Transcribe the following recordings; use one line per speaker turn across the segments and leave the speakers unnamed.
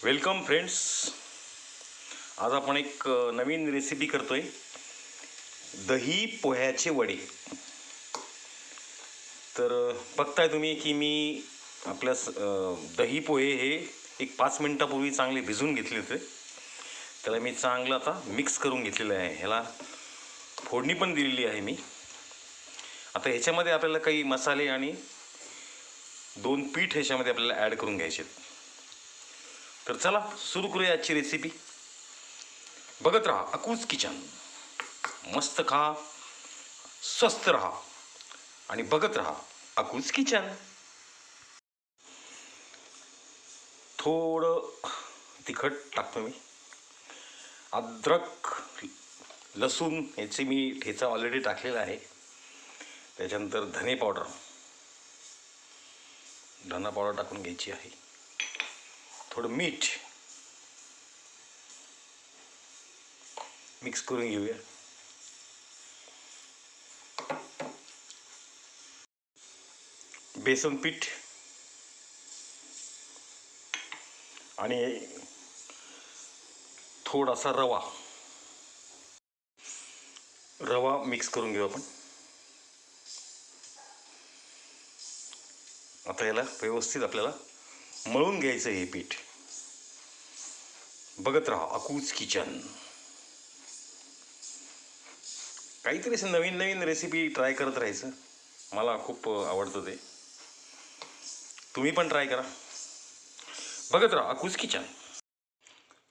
Welcome friends. आज आपण एक नवीन रेसिपी करतोय, दही पोह्याचे वडे. तर बघताय तुम्ही की मी आपल्या दही पोहे हे एक 5 मिनिटापूर्वी चांगले भिजवून घेतले होते. त्याला मी चांगलं आता मिक्स करून घेतलेलं आहे. ह्याला फोडणी पण दिलेली आहे मी. आता ह्याच्यामध्ये आपल्याला काही मसाले आणि 2 पीठ ह्याच्यामध्ये आपल्याला ॲड करून घ्यायचे. तर चला सुरू करूया आजची रेसिपी. बघत राहा अकूज किचन. मस्त खा, स्वस्त रहा आणि बघत राहा अकूज किचन. थोडं तिखट टाकतो मी. अद्रक, लसूण याची मी ठेचा ऑलरेडी टाकलेला आहे. त्याच्यानंतर धने पावडर, धना पावडर टाकून घ्यायची आहे. थोडं मीठ मिक्स करून घेऊया. बेसन पीठ आणि थोडासा रवा मिक्स करून घेऊ आपण. आता याला व्यवस्थित आपल्याला मळून घ्यायचं हे पीठ. बघत राहा अकूज किचन. काहीतरी असं नवीन नवीन रेसिपी ट्राय करत राहायचं. मला खूप आवडतं ते. तुम्ही पण ट्राय करा. बघत राहा अकूज किचन.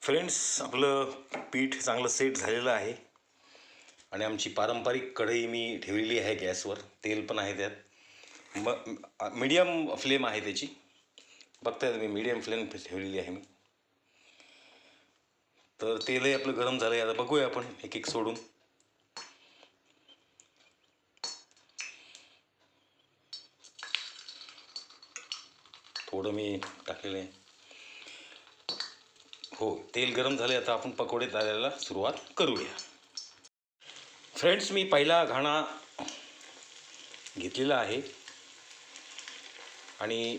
फ्रेंड्स, आपलं पीठ चांगलं सेट झालेलं आहे आणि आमची पारंपरिक कढई मी ठेवलेली आहे गॅसवर. तेल पण आहे त्यात. मीडियम फ्लेम आहे त्याची. बघताय तुम्ही, मीडियम फ्लेम ठेवलेली आहे मी. तर तेलही आपलं गरम झालं आहे. आता बघूया आपण एक एक सोडून. थोडं मी टाकलेलं आहे. हो, तेल गरम झाले. आता आपण पकोडे तळायला सुरुवात करूया. फ्रेंड्स, मी पहिला घाणा घेतलेला आहे आणि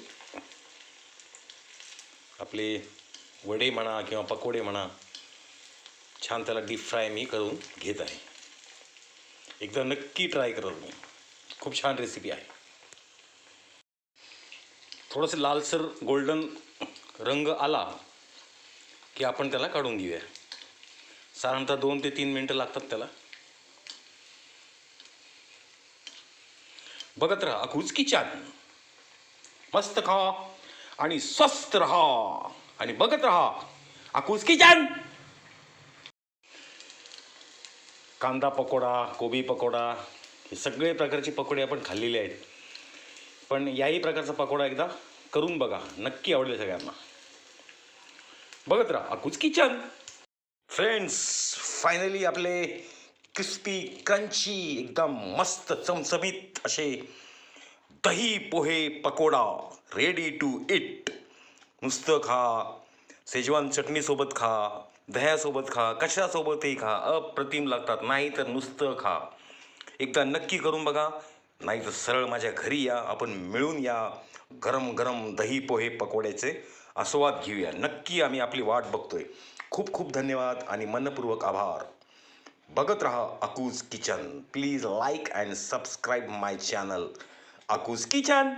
आपले वडे म्हणा किंवा पकोडे म्हणा, छान त्याला डीप फ्राय मी करून घेत आहे. एकदा नक्की ट्राय करा तुम्ही. खूप छान रेसिपी आहे. थोडंसं लालसर गोल्डन रंग आला की आपण त्याला काढून घेऊया. साधारणतः 2 ते 3 मिनटं लागतात त्याला. बघत राहा अकूज किचन. मस्त खा आणि स्वस्त रहा आणि बघत राहा अकूज किचन. कांदा पकोडा, कोबी पकोडा, हे सगळे प्रकारचे पकोडे आपण खाल्लेले आहेत. पण याही प्रकारचा पकोडा एकदा करून बघा, नक्की आवडेल सगळ्यांना. बघत राहा अकूज किचन. फ्रेंड्स, फायनली आपले क्रिस्पी क्रंची एकदम मस्त चमचमीत असे दही पोहे पकोडा रेडी टू इट. नुसतं खा, शेजवान चटणीसोबत खा, दह्यासोबत खा, कशासोबतही खा, अप्रतिम लागतात. नाही तर नुसतं खा. एकदा नक्की करून बघा. नाही तर सरळ माझ्या घरी या, आपण मिळून या, गरम गरम दही पोहे पकोड्याचे आस्वाद घेऊया. नक्की आम्ही आपली वाट बघतोय. खूप खूप धन्यवाद आणि मनपूर्वक आभार. बघत रहा अकूज kitchen. Please like and subscribe my channel अकूज किचन.